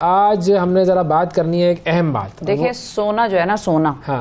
आज हमने जरा बात करनी है एक अहम बात। देखिए सोना जो है ना, सोना हाँ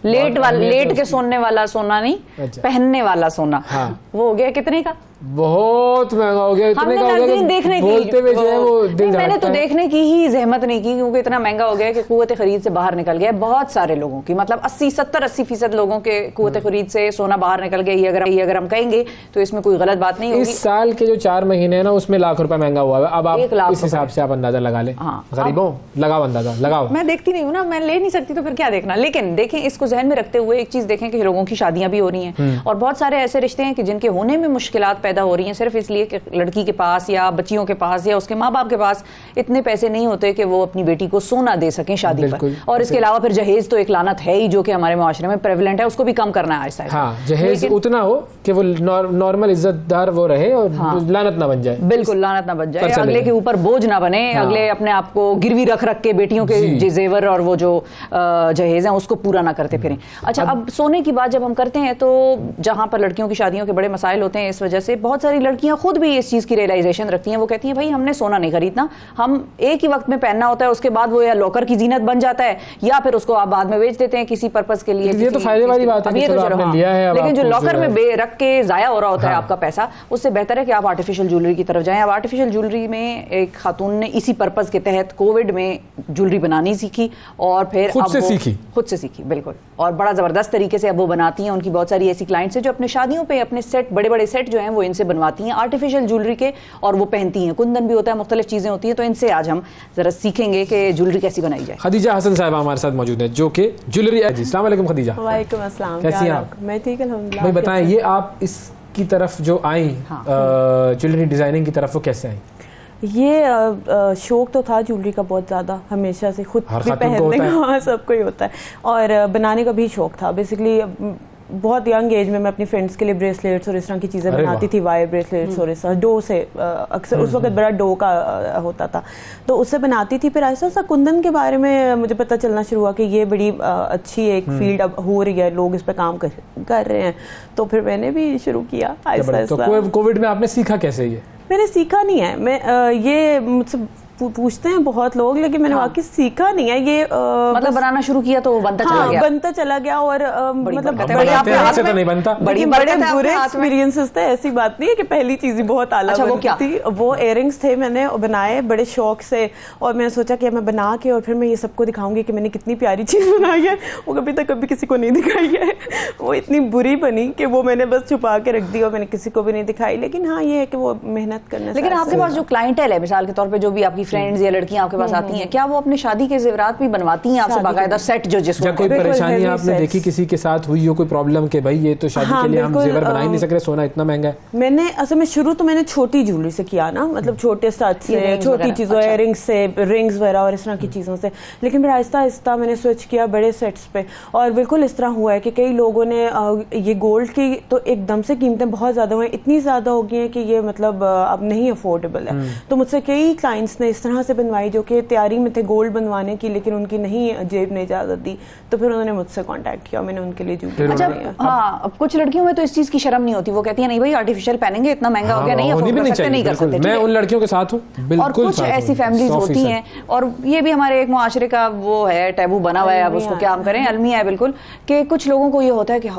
लेट के सोने वाला सोना नहीं, अच्छा। पहनने वाला सोना हाँ। वो हो गया कितने का? बहुत महंगा हो गया, इतने का हो गया कि देखने बोलते हुए जो है वो दिल मैंने तो धड़कता है। देखने की ही जहमत नहीं की, क्योंकि इतना महंगा हो गया कि कुव्वत खरीद से बाहर निकल गया। बहुत सारे लोगों की, मतलब 80-70-80% लोगों के कुव्वत खरीद से सोना बाहर निकल गया। ये अगर हम कहेंगे तो इसमें कोई गलत बात नहीं होगी। इस साल के जो 4 महीने है ना, उसमें लाख रुपए महंगा हुआ है। अब आप 1 लाख इस हिसाब से आप अंदाजा लगा लें। हाँ, गरीबों लगाओ अंदाजा लगाओ। मैं देखती नहीं हूँ ना, मैं ले नहीं सकती तो फिर क्या देखना। लेकिन देखें, इसको जहन में रखते हुए एक चीज देखें कि लोगों की शादियां भी हो रही हैं और बहुत सारे ऐसे रिश्ते हैं कि जिनके होने में मुश्किलात पैदा हो रही हैं सिर्फ इसलिए कि लड़की के पास या बच्चियों के पास या उसके माँ बाप के पास इतने पैसे नहीं होते कि वो अपनी बेटी को सोना दे सकें शादी पर। और इसके अलावा फिर जहेज तो एक लानत है ही, जो कि हमारे माशरे में प्रेवलेंट है, उसको भी कम करना है आहिस्ता आहिस्ता। हाँ, जहेज उतना हो कि वो नॉर्मल इज्जतदार वो रहे और लानत ना बन जाए। बिल्कुल लानत ना बन जाए, अगले के ऊपर बोझ ना बने। अगले अपने आप को गिरवी रख के बेटियों के जेवर और वो जो जहेज हैं उसको पूरा ना करते फिरें। अच्छा, अब सोने की बात जब हम करते हैं तो जहां पर लड़कियों की शादियों के बड़े मसाइल होते हैं, इस वजह से बहुत सारी लड़कियां खुद भी इस चीज की रियलाइजेशन रखती हैं। वो कहती हैं भाई हमने सोना नहीं खरीदना, हम एक ही वक्त में पहनना होता है, उसके बाद वो या लॉकर की जीनत बन जाता है या फिर उसको आप बाद में बेच देते हैं किसी पर्पस के लिए। ये तो फायदे वाली बात है, लेकिन जो लॉकर में रख के जाया हो रहा होता है आपका पैसा, उससे बेहतर है कि आप आर्टिफिशियल ज्वेलरी की तरफ जाएं। अब आर्टिफिशियल ज्वेलरी में एक खातून ने इसी पर्पस के तहत कोविड में ज्वेलरी बनानी सीखी और फिर खुद से सीखी बिल्कुल, और बड़ा जबरदस्त तरीके से अब वो बनाती हैं। उनकी बहुत सारी ऐसी क्लाइंट्स हैं जो अपने शादियों पे अपने सेट, बड़े बड़े सेट जो हैं वो इनसे बनवाती हैं आर्टिफिशियल ज्वेलरी के, और वो पहनती हैं। कुंदन भी होता है, मुख्तलिफ चीजें होती हैं। तो इनसे आज हम जरा सीखेंगे कि ज्वेलरी कैसी बनाई जाए। खदीजा हसन साहब हमारे साथ मौजूद है जो कि ज्वेलरी। अस्सलाम वालेकुम खदीजा। वालेकुम अस्सलाम, कैसी हैं आप? मैं ठीक अल्हम्दुलिल्लाह। भाई बताएं, ये आप इसकी तरफ जो आई ज्वेलरी डिजाइनिंग की तरफ, वो कैसे आई? ये शौक तो था ज्वेलरी का बहुत ज़्यादा, हमेशा से खुद भी पहनने का सबको ही होता है, और बनाने का भी शौक था। बेसिकली बहुत यंग एज में मैं अपनी फ्रेंड्स के लिए ब्रेसलेट्स और इस तरह की चीज़ें बनाती थी, वायर ब्रेसलेट्स और इस तरह डो से, अक्सर उस वक्त बड़ा डो का होता था, तो उससे बनाती थी। फिर ऐसा सा कुंदन के बारे में मुझे पता चलना शुरू हुआ कि ये बड़ी अच्छी एक फील्ड अब हो रही है, लोग इस पर काम कर रहे हैं, तो फिर मैंने भी शुरू किया आहिस्ता आहिस्ता। तो कोविड में आपने सीखा कैसे? ये मैंने सीखा नहीं है, मैं ये मुझसे पूछते हैं बहुत लोग, लेकिन मैंने वाकई सीखा नहीं है। ये मतलब बनाना शुरू किया तो बनता चला गया और मतलब बड़े बुरे एक्सपीरियंसेस थे। ऐसी बात नहीं है कि पहली चीज ही बहुत आला बनती थी। वो इयररिंग्स थे, मैंने बनाए बड़े शौक से, और मैंने सोचा कि मैं बना के और फिर मैं ये सबको दिखाऊंगी कि मैंने कितनी प्यारी चीज बनाई है। वो कभी किसी को नहीं दिखाई है। वो इतनी बुरी बनी कि वो मैंने बस छुपा के रख दी और मैंने किसी को भी नहीं दिखाई। लेकिन हाँ, ये है कि वो मेहनत करने। लेकिन आपके पास जो क्लाइंटेल है, मिसाल के तौर पे जो भी आपकी फ्रेंड्स या लड़कियां आपके पास आती हैं, क्या वो अपने शादी के जेवरात भी बनवाती हैं आपसे बाकायदा सेट? जो जिसको कोई परेशानी आपने देखी किसी के साथ हुई हो, कोई प्रॉब्लम के भाई ये तो शादी के लिए हम जेवर बना ही नहीं सक रहे, सोना इतना महंगा है? मैंने असल में शुरू तो मैंने छोटी ज्वेलरी से किया ना, मतलब छोटे स्टड से, छोटी चीजों, इयररिंग्स से, रिंग्स वगैरह और इस तरह की चीजों से। लेकिन फिर आहिस्ता आहिस्ता मैंने स्विच किया बड़े सेट्स पे, और बिल्कुल इस तरह हुआ है कि कई लोगों ने ये गोल्ड की तो एकदम से कीमतें बहुत ज्यादा हुई, इतनी ज्यादा हो गई हैं कि ये मतलब अब नहीं अफोर्डेबल है। तो मुझसे कई क्लाइंट्स ने इस तरह से बनवाई जो कि तैयारी में थे गोल्ड बनवाने की, लेकिन उनकी नहीं जेब ने इजाजत दी, तो फिर उन्होंने मुझसे कांटेक्ट किया, मैंने उनके लिए ज्वेलरी। अच्छा, हाँ, अब कुछ लड़कियों में तो इस चीज की शर्म नहीं होती, वो कहती है नहीं भाई आर्टिफिशियल पहनेंगे, इतना महंगा हो गया, नहीं कर सकते। मैं उन लड़कियों के साथ हूँ, और कुछ ऐसी फैमिलीज होती हैं, और ये भी हमारे एक मुआशरे का वो है, टैबू बना हुआ है, अब उसको क्या हम करें, अलमिया है बिल्कुल, कि कुछ लोगों को ये होता है कि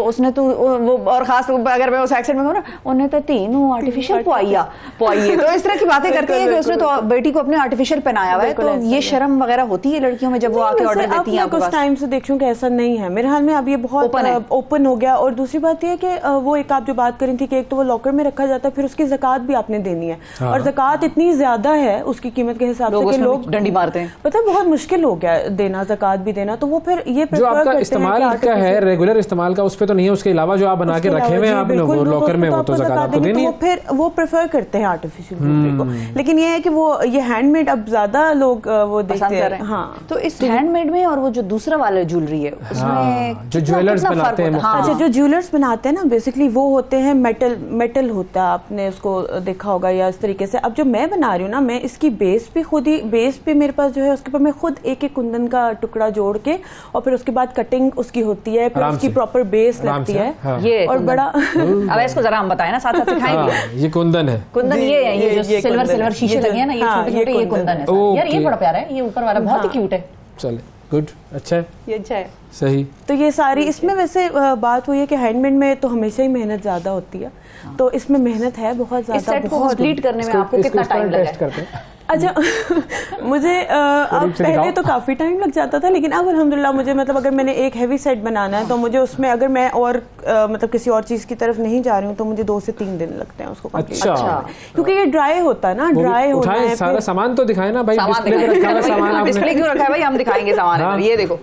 उसने तो वो, और खास अगर मैं उस एक्सेंट में कहूँ ना, उन्हें तो तीनों आर्टिफिशियल पोइया तो इस तरह की बातें करती है कि उसने तो बेटी को अपने आर्टिफिशियल पहनाया हुआ है। तो ये शर्म वगैरह होती है लड़कियों में जब वो आके ऑर्डर देती हैं? कुछ टाइम से देख कि ऐसा नहीं है मेरे हाल में, अब ये बहुत ओपन हो गया। और दूसरी बात ये है कि वो एक आप जो बात करी थी कि एक तो वो लॉकर में रखा जाता है, फिर उसकी ज़कात भी आपने देनी है, और ज़कात इतनी ज्यादा है उसकी कीमत के हिसाब से कि लोग डंडी मारते हैं। पता है बहुत मुश्किल हो गया देना, ज़कात भी देना। तो वो फिर ये जो आपका इस्तेमाल का है, रेगुलर इस्तेमाल का, उस पे तो नहीं है, उसके अलावा जो आप बना के रखे हुए हैं आपने लॉकर में, वो तो ज़कात आपको देनी है। फिर वो प्रेफर करते हैं आर्टिफिशियल ज्वेलरी को। लेकिन ये है कि वो ये हैंडमेड अब ज्यादा लोग वो देखते हैं। हाँ, तो इस हैंडमेड में और वो जो दूसरा वाला ज्वेलरी है उसमें जो ज्वेलर्स बनाते हैं, अच्छा, जो ज्वेलर्स बनाते हैं ना, बेसिकली वो होते हैं मेटल होता है, आपने उसको देखा होगा या इस तरीके से। अब जो मैं बना रही हूँ ना, मैं इसकी बेस भी खुद ही, बेस पे मेरे पास जो है उसके ऊपर मैं खुद एक कुंदन का टुकड़ा जोड़ के, और फिर उसके बाद कटिंग उसकी होती है, फिर उसकी प्रॉपर प्रॉपर बेस लगती है। हाँ। ये और बड़ा अब इसको जरा हम बताएं ना, साथ साथ सिखाएंगे। ये कुंदन है। कुंदन ये है, ये जो सिल्वर सिल्वर शीशे ये जो- लगे हैं ना, ये हाँ, छोटे छोटे, ये कुंदन है सारे। यार ये ओके। बड़ा प्यारा है, ये ऊपर वाला बहुत ही क्यूट है। चले गुड, अच्छा है, ये अच्छा है। सही। तो ये सारी इसमें वैसे बात हुई है कि हैंडमेड में तो हमेशा ही मेहनत ज्यादा होती है, तो इसमें मेहनत है बहुत इस ज्यादा। सेट को कंप्लीट करने में आपको कितना टाइम लगा? टेस्ट करते हैं। अच्छा मुझे अब से पहले दिखाओ। तो काफ़ी टाइम लग जाता था, लेकिन अब अल्हम्दुलिल्लाह मुझे मतलब अगर मैंने एक हैवी सेट बनाना है तो मुझे उसमें अगर मैं और मतलब किसी और चीज़ की तरफ नहीं जा रही हूँ तो मुझे 2 से 3 दिन लगते हैं उसको complete अच्छा। करने में। क्योंकि ये ड्राई होता है ना, वो ड्राई होना उठाएं, है सारा फिर- सामान तो दिखाए ना भाई, सामान डिस्प्ले पे रखा हुआ सामान आपने। डिस्प्ले क्यों रखा है भाई, हम दिखाएंगे सामान। हाँ। ये देखो,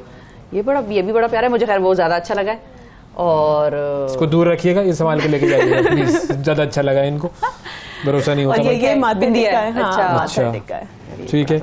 ये भी बड़ा प्यारा है, मुझे खैर वो ज्यादा अच्छा लगा है। और इसको दूर रखिएगा, ये संभाल के लेके जाइएगा प्लीज, ज्यादा अच्छा लगा है इनको, भरोसा नहीं होता और भाई। ये माथे बिंदिया टिक्का है। है। हाँ, अच्छा। माथा अच्छा। टिक्का है। ठीक है,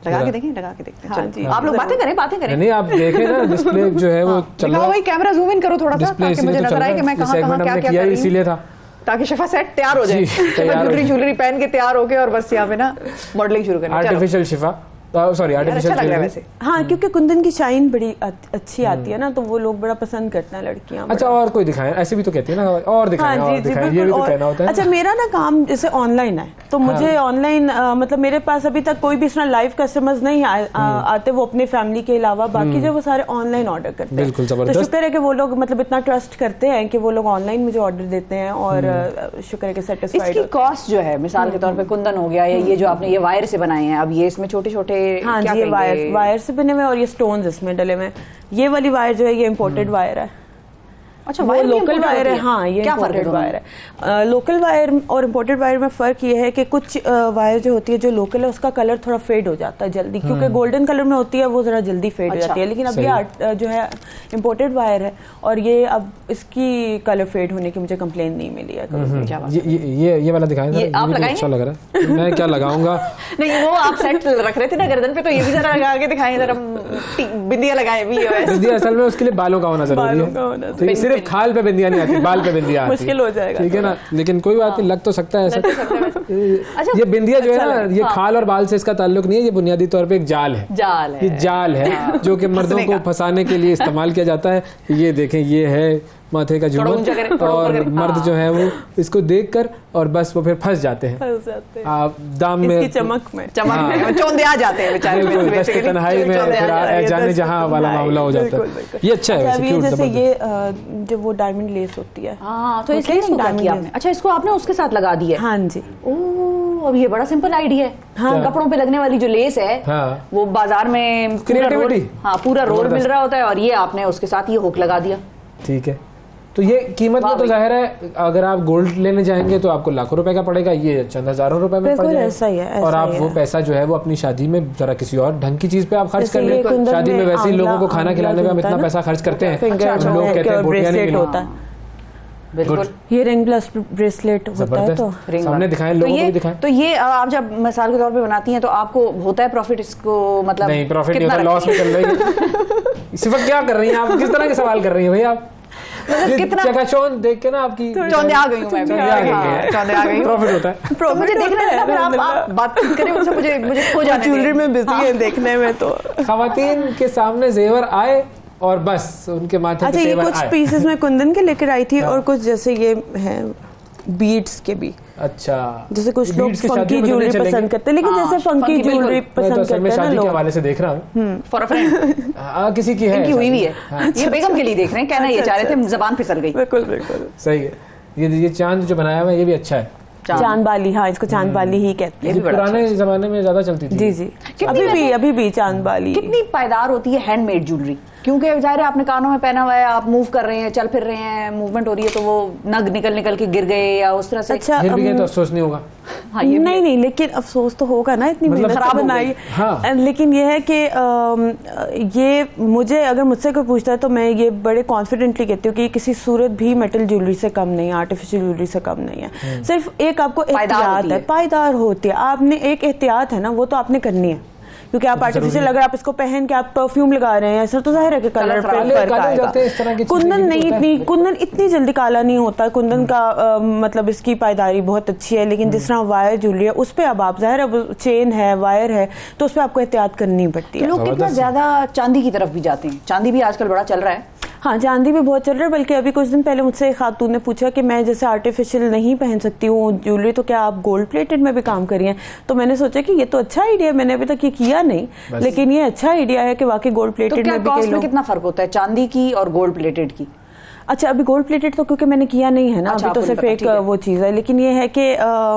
लगा के देखें, लगा के देखते हैं। हाँ चलो, जी। आप लोग बातें करें। नहीं आप देखें ना, डिस्प्ले जो है वो चल दिखाओ रहा भाई, है, कैमरा जूम इन करो थोड़ा सा, डिस्प्ले ताकि इसीलिए मुझे तो चल नजर रहा आए कि मैं है, कहाँ सेगमेंट कहाँ क्या हमने क्या किया कर ही रही हूँ, इसीलिए था। ताकि शिफा सेट तैयार हो जाए। जी, तैयार हो ज्वेलरी पहन के तैयार होके और बस यहाँ पे ना मॉडलिंग शुरू करनी। चलो। आर्टिफिशियल शिफा, सॉरी यार, अच्छा आर्टिफिशियल लग रहा है ज्वेलरी। वैसे। हाँ, क्योंकि कुंदन की शाइन बड़ी अच्छी आती है ना, तो वो लोग बड़ा पसंद करते हैं लड़कियां। अच्छा, और कोई दिखाएं, ऐसे भी तो कहती है ना, और दिखाएं, हाँ और जी जी दिखाएं, ये बिल्कुल। भी तो और कहना होता है। अच्छा, मेरा ना काम जैसे ऑनलाइन है, तो मुझे ऑनलाइन मतलब मेरे पास अभी तक कोई भी इतना लाइव कस्टमर्स नहीं आते, वो अपने फैमिली के अलावा बाकी जो वो सारे ऑनलाइन ऑर्डर करते हैं। बिल्कुल तो जबरदस्त। शुक्र है कि वो लोग मतलब इतना ट्रस्ट करते हैं कि वो लोग ऑनलाइन मुझे ऑर्डर देते हैं, और शुक्र है कि सेटिस्फाइड इसकी कॉस्ट जो है, मिसाल के तौर पे कुंदन हो गया, या ये जो आपने ये वायर से बनाए हैं, अब ये इसमें छोटे छोटे हाँ क्या जी, ये कहेंगे? वायर से बने हुए, और ये स्टोन्स इसमें डले हुए हैं। ये वाली वायर जो है ये इम्पोर्टेड वायर है। अच्छा, वो वायर भी लोकल imported वायर है। होती हाँ, ये क्या फर्क है इम्पोर्टेड दोनों वायर है। लोकल वायर और इम्पोर्टेड वायर में फ़र्क ये है कि कुछ वायर जो होती है, जो लोकल है, उसका कलर थोड़ा फेड हो जाता है जल्दी, क्योंकि गोल्डन कलर में होती है वो ज़रा जल्दी फेड हो अच्छा, जाती है। लेकिन अब ये जो है इम्पोर्टेड वायर है, और ये अब इसकी कलर फेड होने की मुझे कंप्लेन नहीं मिली है कभी। क्या बात? ये वाला दिखाएं, ये आप तो लगाएंगे? अच्छा लग रहा है, मैं क्या लगाऊंगा। नहीं, वो आप सेट रख रहे थे ना गर्दन पे, तो ये भी जरा लगा के दिखाएं, जरा बिंदिया लगाएं भी है। बिंदिया असल में उसके लिए बालों का होना जरूरी बालों का होना है, ठीक है? सिर्फ खाल पे बिंदिया नहीं आती, बाल पे बिंदिया आती है। मुश्किल हो जाएगा ठीक है ना, लेकिन कोई बात नहीं, लग तो सकता है ऐसा। अच्छा, ये बिंदिया जो है ना, ये हाँ। खाल और बाल से इसका ताल्लुक नहीं है, ये बुनियादी तौर पे एक जाल है। जाल है। ये जाल है जो कि मर्दों फंसने को का। फंसाने के लिए इस्तेमाल किया जाता है। ये देखें, ये है माथे का थोड़ा ऊंचा करें, झूमर, थोड़ा ऊपर और करें। मर्द हाँ। जो है वो इसको देखकर और बस वो फिर फंस जाते हैं फंस जाते हैं आप दाम में, इसकी चमक में। चमक चौंधे आ जाते हैं बेचारे। बिल्कुल, दस्त तन्हाई में चौंधे आ फिर जाते हैं। जाने जहाँ वाला मामला हो जाता है। ये अच्छा है वैसे, ये क्यूट, जैसे जबरदस्त। ये जो वो डायमंड लेस होती है। हाँ, तो वो इसलिए इसको क्या डायमंड किया लेस। आपने? अच्छा, इसको आपने उसके साथ लगा दिया है। हाँ जी। ओह, अब ये बड़ा सिंपल आइडिया है। हाँ। कपड़ों पे लगने वाली जो लेस है, हाँ। वो बाजार में पूरा रोल, Creativity। हाँ, पूरा रोल जबरदस्त। मिल रहा होता है, और ये आपने उसके साथ ये हुक लगा दिया। ठीक है, तो ये कीमत में तो जाहिर है अगर आप गोल्ड लेने जाएंगे तो आपको लाखों रुपए का पड़ेगा, ये चंद हजारों रुपए में पड़ बिल्कुल जाएगा। ऐसा ही है, ऐसा और आप ही वो है। पैसा जो है वो अपनी शादी में जरा किसी और ढंग की चीज पे आप खर्च जैसे कर ये लें। कुंदन शादी में में वैसे ही लोगों को आंवला- खाना खिलाने में हम आंवला इतना होता है पैसा खर्च करते हैं, फिंगर हम लोग कहते हैं बोटियां नहीं ब्रेसलेट गिनी। होता है। बिल्कुल। ये रिंग प्लस ब्रेसलेट होता है, जबरदस्त, तो रिंग सामने वाला। दिखाएं, तो लोगों को ये भी दिखाएं। तो ये आप जब मिसाल के तौर पे बनाती हैं तो आपको होता है प्रॉफिट इसको, मतलब नहीं, प्रॉफिट नहीं कितना होता, लॉस में चल रही है। इस वक्त क्या कर रही हैं आप, किस तरह के सवाल कर रही हैं भाई आप? मतलब कितना चकाचौंध देख के ना आपकी चौंधे आ गई हूँ मैं भी। चौंधे आ गई हाँ, हैं। चौंधे आ गई हूँ। प्रॉफिट होता है। तो मुझे देखना है ना, फिर आप बात करें मुझसे, मुझे खो जाने दें। ज्वेलरी में बिजी है देखने में तो। खवातीन के सामने जेवर आए और बस उनके माथे अच्छा, पे ये तेवर कुछ आए। पीसेस में कुंदन के लेकर आई थी, और कुछ जैसे ये है बीड्स के भी। अच्छा, जैसे कुछ लोग बीड्स की फंकी शादियों में तो ज्वेलरी नहीं चलेंगे। पसंद करते हैं, लेकिन हाँ, जैसे फंकी funky ज्वेलरी बिल्कुल। मैं तो पसंद असल में करते हैं ना शादी के लोग। हवाले से देख रहा हूँ। फॉर अ फ्रेंड, किसी की है इनकी हुई भी शादी। है। ये बेगम के लिए देख रहे हैं, कहना ये चाह रहे थे, जबान फिसल गई। बिल्कुल बिल्कुल। सही है। ये चांद जो बनाया हुआ है ये भी अच्छा है। चांद बाली, हाँ, इसको चांद बाली ही कहते ये हैं। भी बड़ा पुराने जमाने में ज्यादा चलती थी। जी जी, कितनी अभी भी चांद बाली। कितनी पायदार होती है हैंडमेड ज्वेलरी? क्योंकि जाहिर है आपने कानों में पहना हुआ है, आप मूव कर रहे हैं, चल फिर रहे हैं, मूवमेंट हो रही है, तो वो नग निकल के गिर गए या उस तरह से। अच्छा, गिर भी गए तो अफसोस नहीं होगा। हाँ, ये भी नहीं नहीं, लेकिन अफसोस तो होगा ना, इतनी मतलब मेहनत खराब से हो बनाई। गई। हाँ। लेकिन ये है कि ये मुझे, अगर मुझसे कोई पूछता है तो मैं ये बड़े कॉन्फिडेंटली कहती हूँ कि ये किसी सूरत भी मेटल ज्वेलरी से कम नहीं है, आर्टिफिशियल ज्वेलरी से कम नहीं है। सिर्फ एक आपको एहतियात है, पायदार होती है। आपने एक एहतियात है ना, वो तो आपने करनी है, क्योंकि आप आर्टिफिशियल, अगर आप इसको पहन के आप परफ्यूम लगा रहे हैं सर, तो जाहिर है कि कलर पे काले फर्क काले हो आएगा। जाते हैं, इस तरह की चीजें कुंदन भी नहीं, होता है। कुंदन इतनी जल्दी काला नहीं होता। कुंदन का मतलब इसकी पायदारी बहुत अच्छी है, लेकिन जिस तरह वायर ज्वेलरी है उस पर अब आप जाहिर है चेन है, वायर है, तो उस पर आपको एहतियात करनी पड़ती है। लोग कितना ज्यादा चांदी की तरफ भी जाते हैं। चांदी भी आजकल बड़ा चल रहा है। हाँ, चांदी भी बहुत चल रहा है, बल्कि अभी कुछ दिन पहले मुझसे एक खातून ने पूछा कि मैं जैसे आर्टिफिशियल नहीं पहन सकती हूँ ज्वेलरी, तो क्या आप गोल्ड प्लेटेड में भी काम करिए? तो मैंने सोचा कि ये तो अच्छा आइडिया, मैंने अभी तक ये किया नहीं, लेकिन ये अच्छा आइडिया है कि वाकई गोल्ड प्लेटेड में भी कॉस्ट में कितना फर्क होता है चांदी की और गोल्ड प्लेटेड की? अच्छा, अभी गोल्ड प्लेटेड तो क्योंकि मैंने किया नहीं है ना, अच्छा, अभी तो सिर्फ एक वो चीज़ है, लेकिन ये है कि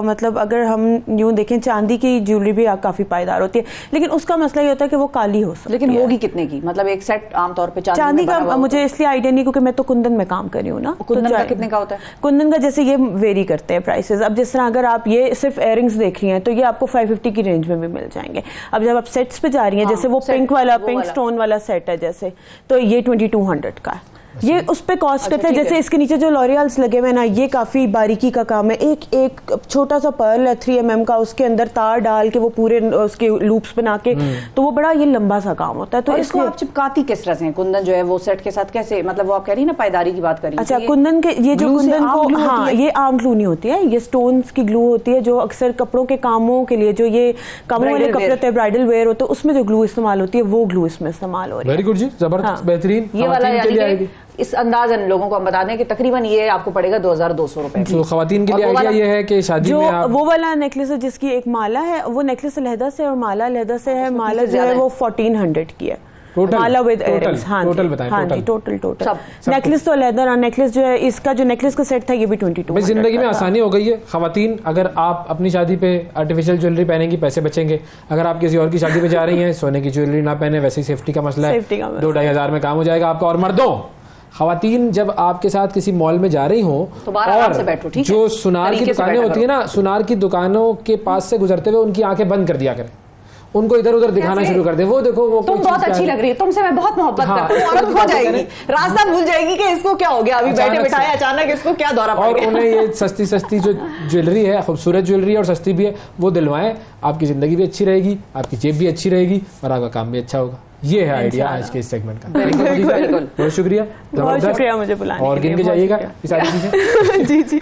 मतलब अगर हम यूं देखें चांदी की ज्वेलरी भी काफी पायदार होती है, लेकिन उसका मसला ये होता है कि वो काली हो सकती है। लेकिन होगी कितने की? मतलब एक सेट आमतौर पे चांदी का मुझे इसलिए आइडिया नहीं, क्योंकि मैं तो कुंदन में काम कर रही हूँ ना। कुंदन का कितने का होता है? कुंदन का जैसे ये वेरी करते हैं प्राइसेस। अब जिस तरह अगर आप ये सिर्फ इयररिंग्स देख रही हैं तो ये आपको 550 की रेंज में भी मिल जाएंगे। अब जब आप सेट्स पे जा रही हैं, जैसे वो पिंक स्टोन वाला सेट है जैसे, तो ये 2200 का है। ये उस पे कॉस्ट करते हैं। जैसे इसके नीचे जो लॉरियल्स लगे हुए ना, ये काफी बारीकी का काम है। एक छोटा सा पर्ल है 3 mm का, उसके अंदर तार डाल के वो पूरे उसके लूप्स बना के, तो वो बड़ा ये लंबा सा काम होता है। तो इसको आप चिपकाती किस तरह से? कुंदन जो है वो सेट के साथ कैसे, मतलब वो आप कह रही ना पायदारी की बात करी? अच्छा, कुंदन के ये जो कुंदन को, हाँ, ये आम ग्लू नहीं होती है, ये स्टोन्स की ग्लू होती है, जो अक्सर कपड़ों के कामों के लिए, जो ये कामों वाले कपड़े होते हैं, ब्राइडल वेयर होते हैं, उसमें जो ग्लू इस्तेमाल होती है वो ग्लू इसमें इस्तेमाल हो रही है। वेरी गुड जी, जबरदस्त, बेहतरीन। ये वाला इस अंदाजन लोगों को हम बता दें कि तकरीबन ये आपको पड़ेगा 2200 रुपए। तो खवातीन के लिए आइडिया ये है कि शादी में आप वो वाला नेकलेस है जिसकी एक माला है, वो नेकलेस अलहदा से और माला अलहदा से है। माला जो है वो 1400 की है, माला विद इयररिंग्स। हाँ जी, टोटल नेकलेस तो अलहदा। नेकलेस जो है, इसका जो नेकलेस का सेट था ये भी 2200। जिंदगी में आसानी हो गई है खवातीन। अगर आप अपनी शादी पे आर्टिफिशियल ज्वेलरी पहनेंगी, पैसे बचेंगे। अगर आप किसी और की शादी पे जा रही हैं, सोने की ज्वेलरी ना पहने, वैसे ही सेफ्टी का मसला है, 2-2.5 हज़ार में काम हो जाएगा आपका। और मर्दों, खवातीन जब आपके साथ किसी मॉल में जा रही हो तो और से बैठो, ठीक जो सुनार की दुकानें होती है ना, सुनार की दुकानों के पास से गुजरते हुए उनकी आंखें बंद कर दिया करें, उनको इधर उधर दिखाना शुरू कर दे। वो देखो, वो तुम बहुत अच्छी लग रही है, तुमसे मैं बहुत मोहब्बत करती हूं। औरत हो जाएगी, रास्ता भूल जाएगी कि इसको क्या हो गया, अभी बैठे बिठाए अचानक इसको क्या दौरा पड़ गया। और उन्हें ये सस्ती सस्ती जो ज्वेलरी है, खूबसूरत ज्वेलरी है और सस्ती भी है, वो दिलवाएं। आपकी जिंदगी भी अच्छी रहेगी, आपकी जेब भी अच्छी रहेगी और आपका काम भी अच्छा होगा। ये है आइडिया आज के इस सेगमेंट का। बिल्कुल, बहुत शुक्रिया मुझे बुलाने और गिन के जाइएगा ये सारी चीजें। जी जी।